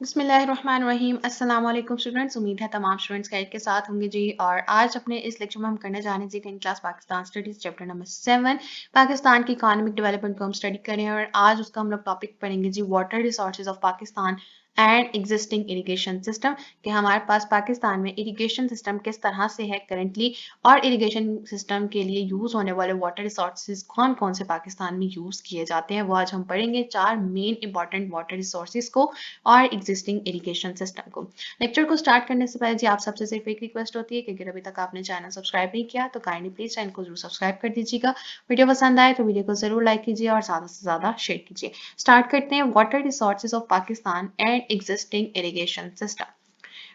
बिस्मिल्लाहिर्रहमानिर्रहीम। अस्सलाम वालेकुम स्टूडेंट्स। उम्मीद है तमाम स्टूडेंट्स खैरियत के साथ होंगे जी। और आज अपने इस लेक्चर में हम करने जा रहे हैं जी 10th class Pakistan studies chapter number 7 Pakistan की इकोनॉमिक डेवलपमेंट को हम स्टडी करें और आज उसका हम लोग टॉपिक पढ़ेंगे जी water resources of Pakistan and existing irrigation system कि हमारे पास पाकिस्तान में इरिगेशन सिस्टम किस तरह से है करंटली और इरिगेशन सिस्टम के लिए यूज होने वाले वाटर रिसोर्सेज कौन कौन से पाकिस्तान में यूज किए जाते हैं वो आज हम पढ़ेंगे। चार मेन इंपॉर्टेंट वाटर रिसोर्सेज को और एग्जिस्टिंग इरिगेशन सिस्टम को। लेक्चर को स्टार्ट करने से पहले जी आप सबसे सिर्फ एक रिक्वेस्ट होती है कि अगर अभी तक आपने चैनल सब्सक्राइब नहीं किया तो काइंडली प्लीज चैनल को जरूर सब्सक्राइब कर दीजिएगा। वीडियो पसंद आए तो वीडियो को जरूर लाइक कीजिए और ज्यादा से ज्यादा शेयर कीजिए। स्टार्ट करते हैं water resources of Pakistan and existing irrigation system.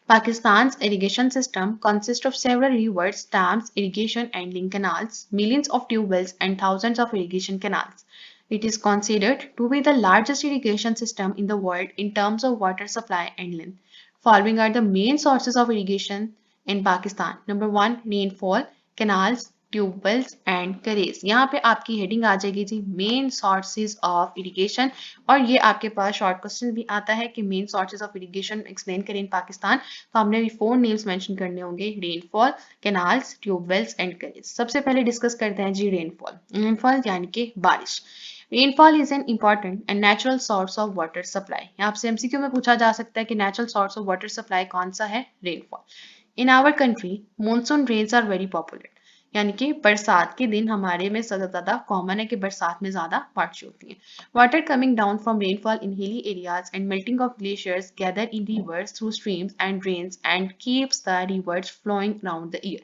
Pakistan's irrigation system consists of several rivers, dams, irrigation handling canals, millions of tube wells, and thousands of irrigation canals. It is considered to be the largest irrigation system in the world in terms of water supply and length. Following are the main sources of irrigation in Pakistan. Number one, rainfall, canals, tube wells and courage. यहाँ पे आपकी heading आ जाएगी जी main sources of irrigation और ये आपके पास short question भी आता है कि main sources of irrigation explain करें इन पाकिस्तान। तो हमने भी 4 नेम्स मेंशन करने होंगे rainfall, canals, tube wells and courage. सबसे पहले डिस्कस करते हैं जी रेनफॉल। रेनफॉल यानी कि बारिश। Rainfall is an important and natural source of water supply. आपसे एमसीक्यू में पूछा जा सकता है कि natural source of water supply कौन सा है? Rainfall. In our country monsoon rains are very popular यानी कि बरसात के दिन हमारे में सबसे ज्यादा कॉमन है कि बरसात में ज्यादा बारिश होती है। Water coming down from rainfall in hilly areas and melting of glaciers gather in rivers through streams and drains and keeps the rivers flowing around the year.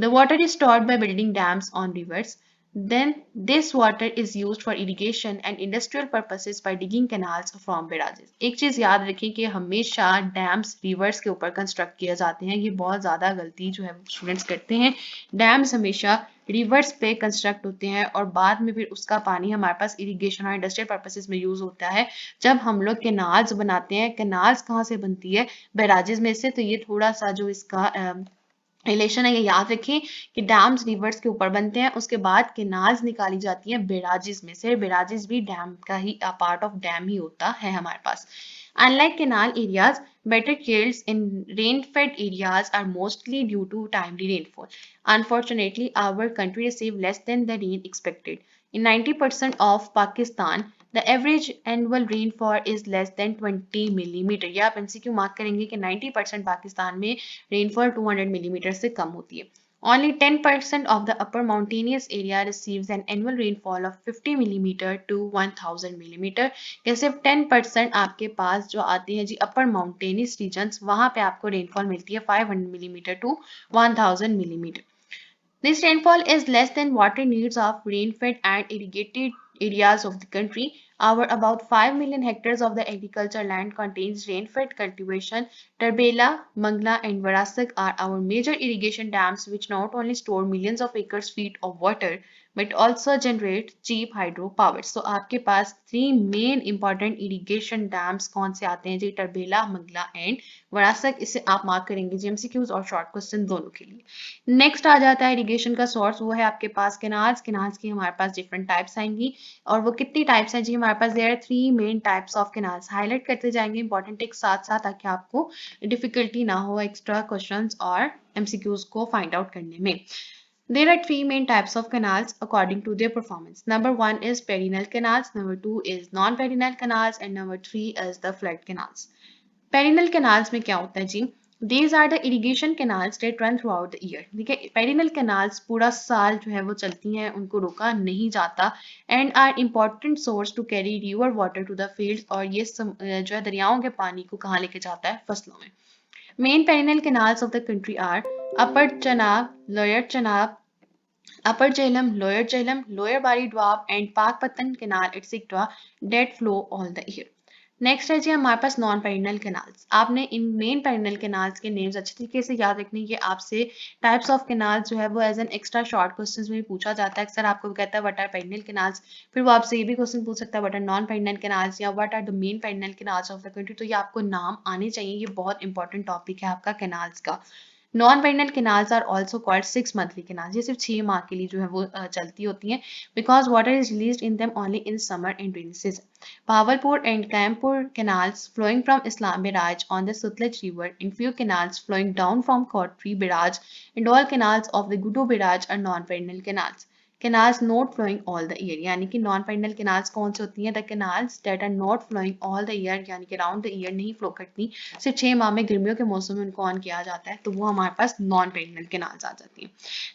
The water is stored by building dams on rivers. Then this water is used for irrigation and industrial purposes by digging canals from barrages. एक चीज याद रखें कि हमेशा dams reverse के ऊपर construct किए जाते हैं। ये बहुत ज्यादा गलती जो है स्टूडेंट्स करते हैं। डैम्स हमेशा रिवर्स पे कंस्ट्रक्ट होते हैं और बाद में फिर उसका पानी हमारे पास इरिगेशन और इंडस्ट्रियल पर्पसेस में यूज होता है। जब हम लोग कैनाल्स बनाते हैं, कैनाल्स कहाँ से बनती है? बैराजेस में से। तो ये थोड़ा सा जो इसका रिलेशन है ये याद रखें कि डैम्स रिवर्स के ऊपर बनते हैं, उसके बाद केनाल्स निकाली जाती हैं बेराजिस में से। बेराजिस भी डैम का ही पार्ट ऑफ डैम ही होता है हमारे पास। Unlike canal areas, better yields in rain-fed areas are mostly due to timely rainfall. Unfortunately, our country received less than the rain expected. In 90% of Pakistan, the average annual rainfall is less than 20 millimeter. या आप MCQ mark करेंगे कि 90% पाकिस्तान में rainfall 200 millimetre से कम होती है। Only 10% of the upper mountainous area receives an annual rainfall of 50 millimeter to 1000 millimeter. या सिर्फ 10% आपके पास जो आती है जी अपर माउंटेनियस रीजन्स, वहां पे आपको रेनफॉल मिलती है 500 millimetre to 1000 millimetre. This rainfall is less than water needs of rain-fed and irrigated areas of the country. Our about 5 million hectares of the agricultural land contains rain-fed cultivation. Tarbela, Mangla and Varasak are our major irrigation dams which not only store millions of acres feet of water but also generate cheap hydro power. So आपके पास 3 main important irrigation dams कौन से आते हैं जी? टरबेला, Mangla and वरासक। इसे आप mark करेंगे जी MCQs और short question दोनों के लिए। नेक्स्ट आ जाता है इरिगेशन का सोर्स, वो है आपके पास कैनाल्स। कैनाल्स की हमारे पास डिफरेंट टाइप्स आएंगी और वो कितनी टाइप्स हैं जी? हमारे पास there are 3 main types of canals. Highlight करते जाएंगे इंपॉर्टेंट एक साथ साथ ताकि आपको डिफिकल्टी ना हो एक्स्ट्रा क्वेश्चंस और एमसीक्यूज को फाइंड आउट करने में। There are 3 main types of canals according to their performance. Number 1 is perennial canals, number 2 is non-perennial canals and number 3 is the flood canals. Perennial canals में क्या होता है जी? These are the irrigation canals that run throughout the year. देखिए perennial canals पूरा साल जो है वो चलती हैं, उनको रोका नहीं जाता and are important source to carry river water to the fields। और ये जो है दरियाओं के पानी को कहाँ लेके जाता है? फसलों में। Main perennial canals of the country are Upper Chenab, Lower Chenab, Upper Jhelum, Lower Jhelum, Lower Bari Doab and Pakpatan Canal etc. that flow all the year. Next है जी हमारे पास नॉन पेरिनल कैनाल्स। आपने इन main perennial canals के names अच्छे तरीके से याद रखने के। आपसे टाइप्स ऑफ कैनाल्स जो है वो as an extra short questions में पूछा जाता है। अक्सर आपको कहता है व्हाट आर पेरिनल कैनाल्स, फिर वो आपसे ये भी क्वेश्चन पूछ सकता है what are non perennial canals या what are the main perennial canals of the country. तो ये आपको नाम आने चाहिए, ये बहुत इंपॉर्टेंट टॉपिक है आपका कैनाल्स का। Non perennial canals are also called 6 monthly canal, ये सिर्फ 6 माह के लिए जो है वो चलती होती हैं, because water is release in them only in summer and rainy season. Bawalpur and Kanpur canals flowing from Islam Barrage on the Sutlej River and few canals flowing down from Kotri Barrage and all canals of the Gudu Barrage are non-perennial canals. Canals not flowing all the year, यानी कि non perennial canals कौन से होती हैं? The canals that are not flowing all the year, यानी कि round the year नहीं flow करती, सिर्फ 6 माह में गर्मियों के मौसम में उनको ऑन किया जाता है, तो वो हमारे पास नॉन पेरिनेल कैनाल्स आ जाती हैं.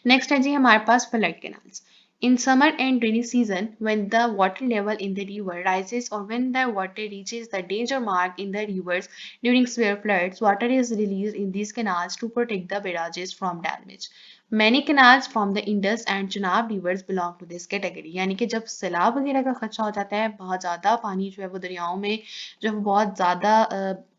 नेक्स्ट है जी हमारे पास flood canals. In summer and rainy season, when the water level in the river rises or when the water reaches the danger mark in the rivers during severe floods, water is released in these canals to protect the barrages from damage. Many canals from the Indus and Chenab rivers belong to this category. यानी कि जब सैलाब वगैरह का खदशा हो जाता है, बहुत ज़्यादा पानी जो है वो दरियाओं में जो है बहुत ज़्यादा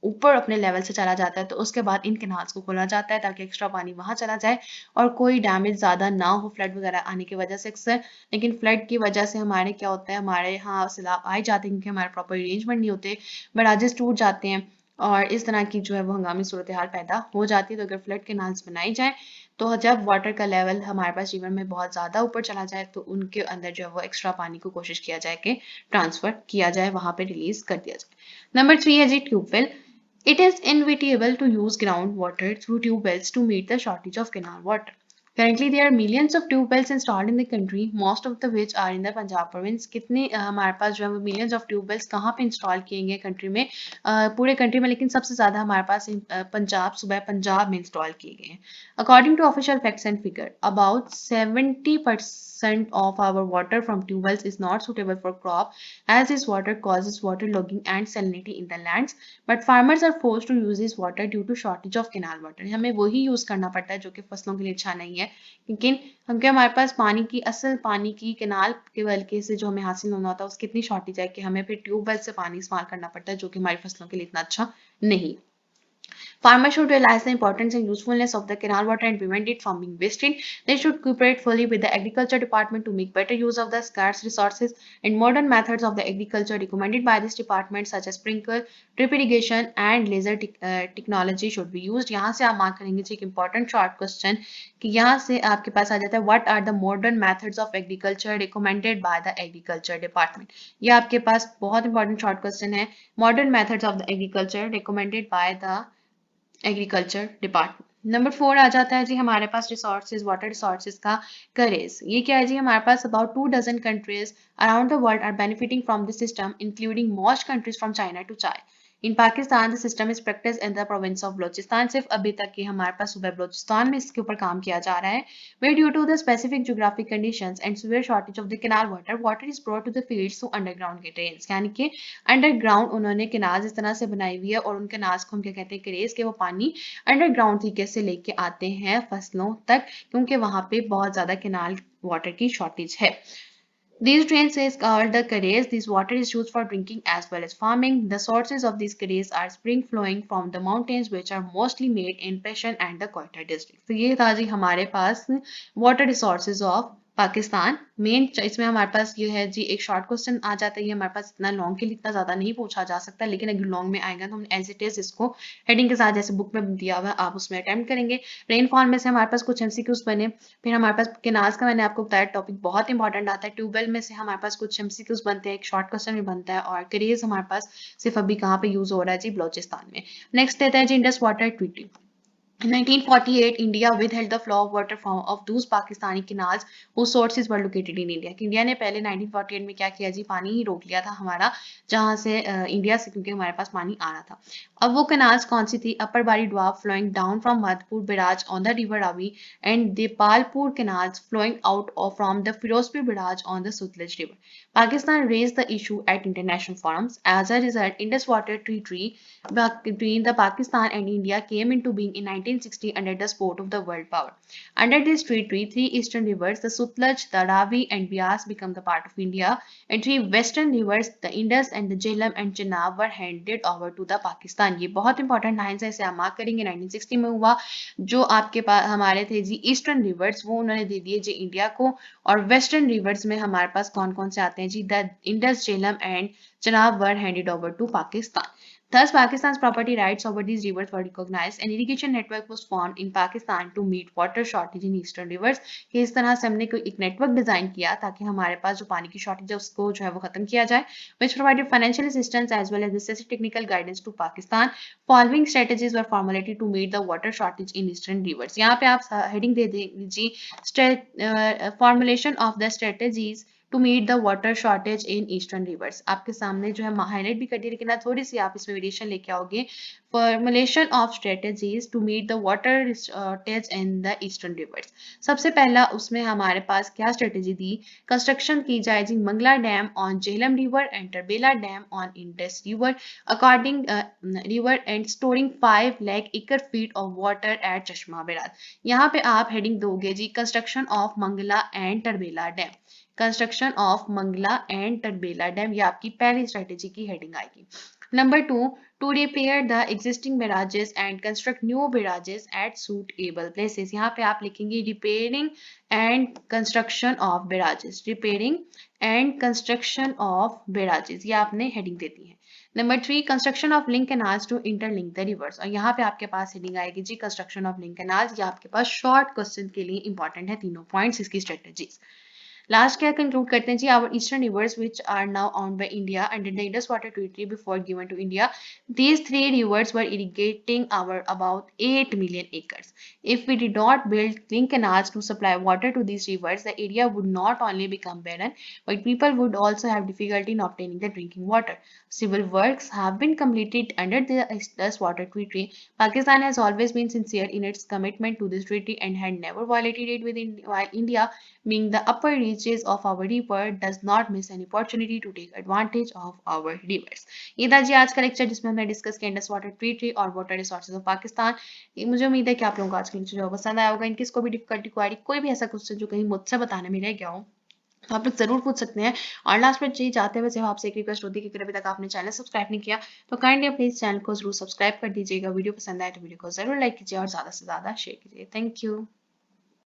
ऊपर अपने लेवल से चला जाता है, तो उसके बाद इन कैनाल्स को खोला जाता है ताकि एक्स्ट्रा पानी वहाँ चला जाए और कोई डैमेज ज़्यादा ना हो फ्लड वगैरह आने की वजह से अक्सर. लेकिन फ्लड की वजह से हमारे क्या होता है, हमारे यहाँ सैलाब आ ही जाते हैं क्योंकि हमारे प्रॉपर अरेंजमेंट नहीं होते, बराजेस टूट जाते हैं और इस तरह की जो है वो हंगामी सूरत हाल पैदा हो जाती है. तो अगर फ्लड कैनाल्स बनाई जाए तो जब वाटर का लेवल हमारे पास रिवर में बहुत ज़्यादा ऊपर चला जाए तो उनके अंदर जो है वो एक्स्ट्रा पानी को कोशिश किया जाए कि ट्रांसफ़र किया जाए, वहाँ पे रिलीज़ कर दिया जाए. नंबर 3 है जी tubewell. It is inevitable to use groundwater through tube wells to meet the shortage of canal water. Currently, there are millions of tube wells installed in the country, most of the which are in the Punjab province. कितने हमारे पास जो है वो millions of tube wells कहाँ पे install किए गए country में, पूरे कंट्री में, लेकिन सबसे ज़्यादा हमारे पास पंजाब, सूबा पंजाब में इंस्टॉल किए गए हैं. According to official facts and figure, about 70% of our water from tube wells is not suitable for crop, as this water causes waterlogging and salinity in the lands. But farmers are force to use this water due to shortage of canal water. हमें वही use करना पड़ता है जो कि फसलों के लिए अच्छा नहीं है, लेकिन क्योंकि हमारे पास पानी की असल पानी की कैनाल के हल्के से जो हमें हासिल होना होता है उसकी इतनी शॉर्टेज है कि हमें फिर ट्यूबवेल से पानी इस्तेमाल करना पड़ता है जो कि हमारी फसलों के लिए इतना अच्छा नहीं. Farmers should realize the importance and usefulness of the canal water and prevent it from being wasted. They should cooperate fully with the Agriculture Department to make better use of the scarce resources, and modern methods of the agriculture recommended by this department such as sprinkle, drip irrigation and laser technology should be used. यहाँ से आप mark करेंगे एक important short question कि यहाँ से आपके पास आ जाता है what are the modern methods of agriculture recommended by the Agriculture Department. ये आपके पास बहुत important short question है. Modern methods of the agriculture recommended by the agriculture department. Number 4 आ जाता है जी हमारे पास रिसोर्सेज, वाटर रिसोर्सेज का करेज. ये क्या है जी, हमारे पास about 2 dozen countries around the world are benefiting from this system including most countries from China to चाय. In Pakistan the system is practice in the province of Balochistan. सिर्फ अभी तक कि हमारे पास सूबा बलोचिस्तान में इसके ऊपर काम किया जा रहा है. वे due to the specific geographic conditions and severe shortage of the canal water, water is brought to the fields through underground drains. यानी कि अंडरग्राउंड उन्होंने कैनाल्स इस तरह से बनाई हुई है और उन कैनाल्स को हम क्या कहते हैं, करेज, के वो पानी अंडरग्राउंड तरीके से लेके आते हैं फसलों तक क्योंकि वहां पे बहुत ज्यादा कैनाल वाटर की शॉर्टेज है. These drains is called the Kares. This water is used for drinking as well as farming. The sources of these Kares are spring flowing from the mountains which are mostly made in Peshan and the Quetta district. तो ये था जी हमारे पास water resources of Pakistan. Main इसमें हमारे पास ये है जी एक short question आ जाता है, ये हमारे पास इतना लॉन्ग के लिए इतना ज़्यादा नहीं पूछा जा सकता, लेकिन अगर लॉन्ग में आएगा तो हम एज इट इज़ इसको हेडिंग के साथ जैसे बुक में दिया हुआ है आप उसमें अटेम्प्ट करेंगे. रेनफॉल में से हमारे पास कुछ एमसीक्यूज बने, फिर हमारे पास केनाल्स का मैंने आपको बताया टॉपिक बहुत इंपॉर्टेंट आता है. ट्यूबवेल में से हमारे पास कुछ एमसीक्यूज बनते हैं, एक शॉर्ट क्वेश्चन भी बनता है, और करेज हमारे पास सिर्फ अभी कहाँ पे यूज हो रहा है जी, बलोचिस्तान में. नेक्स्ट देता है जी Indus water treaty. In 1948, India withheld the flow of water from of those Pakistani canals whose sources were located in India. कि इंडिया ने पहले 1948 में क्या किया जी, पानी ही रोक लिया था हमारा जहां से इंडिया से, क्योंकि हमारे पास पानी आ रहा था. अब वो कैनाल्स कौन सी थी? Upper Bari Doab flowing down from Madhupur barrage on the river Ravi and Depalpur canals flowing out from the Ferozepur barrage on the Sutlej river. Pakistan raised the issue at international forums. As a result, Indus Water Treaty between the Pakistan and India came into being in 1960 under the support of the world power. Under this treaty, 3 eastern rivers, the Sutlej, the Ravi and Bias become the part of India, and 3 western rivers, the Indus and the Jhelum and Chenab were handed over to the Pakistan. ये बहुत important lines है, इसे आप mark करेंगे. 1960 में हुआ. जो आपके पास हमारे थे जी ईस्टर्न रिवर्स वो उन्होंने दे दिए जी इंडिया को, और वेस्टर्न रिवर्स में हमारे पास कौन कौन से आते हैं जी, the Indus, Jhelum and Chenab were handed over to Pakistan. Thus, Pakistan's property rights over these rivers were recognized. An irrigation network was formed in Pakistan to meet water shortage in eastern rivers. कि इस तरह से हमने कोई एक नेटवर्क डिजाइन किया ताकि हमारे पास जो पानी की शॉर्टेज है उसको जो है वो खत्म किया जाए. Which provided financial assistance as well as necessary technical guidance to Pakistan. Following strategies were formulated to meet the water shortage in eastern rivers. यहाँ पे आप हेडिंग दे दीजिए formulation of the strategies to meet the water shortage in eastern rivers. आपके सामने जो है highlight भी कर दी, लेकिन थोड़ी सी आप इसमें वेरिएशन लेके आओगे. Formulation of strategies to meet the water shortage in the eastern rivers. सबसे पहला उसमें हमारे पास क्या स्ट्रेटेजी दी? कंस्ट्रक्शन की जाए जी Mangla dam on Jhelum river and Tarbela dam on Indus river according river and storing 5 lakh acre feet of water at Chashma barrage. यहाँ पे आप हेडिंग दोगे जी construction of Mangla and Tarbela dam. Construction of Mangla and Tarbela dam, ये आपकी पहली स्ट्रेटेजी की हेडिंग आएगी. Number 2, to repair the existing barrages and construct new barrages at suitable places. यहाँ पे आप लिखेंगे repairing and construction of barrages. Repairing and construction of barrages, ये आपने हेडिंग दे दी है. Number 3, construction of link canals to interlink the rivers. और यहाँ पे आपके पास हेडिंग आएगी जी कंस्ट्रक्शन ऑफ लिंक कैनाल्स. ये आपके पास शॉर्ट क्वेश्चन के लिए इंपॉर्टेंट है, तीनों पॉइंट्स इसकी स्ट्रेटेजीज. लास्ट क्या कंक्लूड करते हैं जी, our eastern rivers which are now owned by India under the Indus Water Treaty before given to India. These three rivers were irrigating our about 8 million acres. If we did not build clean canals to supply water to these rivers, the area would not only become barren, but people would also have difficulty in obtaining the drinking water. Civil works have been completed under the Indus Water Treaty. Pakistan has always been sincere in its commitment to this treaty and had never violated it within, while India, being the upper reaches of our river, does not miss an opportunity to take advantage of our rivers. ये था जी आज का lecture जिसमें हमने discuss किया Indus water treaty और water resources of Pakistan. मुझे उम्मीद है कि आप लोगों को आज का लेक्चर जो पसंद आया होगा. इनकी इसको भी डिफिकल्टी क्वारी कोई भी ऐसा क्वेश्चन जो कहीं मुझसे बताने में रह गया हो तो आप लोग जरूर पूछ सकते हैं. और लास्ट में जी जाते हुए आपसे एक रिक्वेस्ट होती है कि अभी तक आपने चैनल सब्सक्राइब नहीं किया तो काइंडली प्लीज चैनल को जरूर सब्सक्राइब कर दीजिएगा. वीडियो पसंद आए तो वीडियो को जरूर लाइक कीजिए और ज्यादा से ज्यादा शेयर कीजिए. Thank you.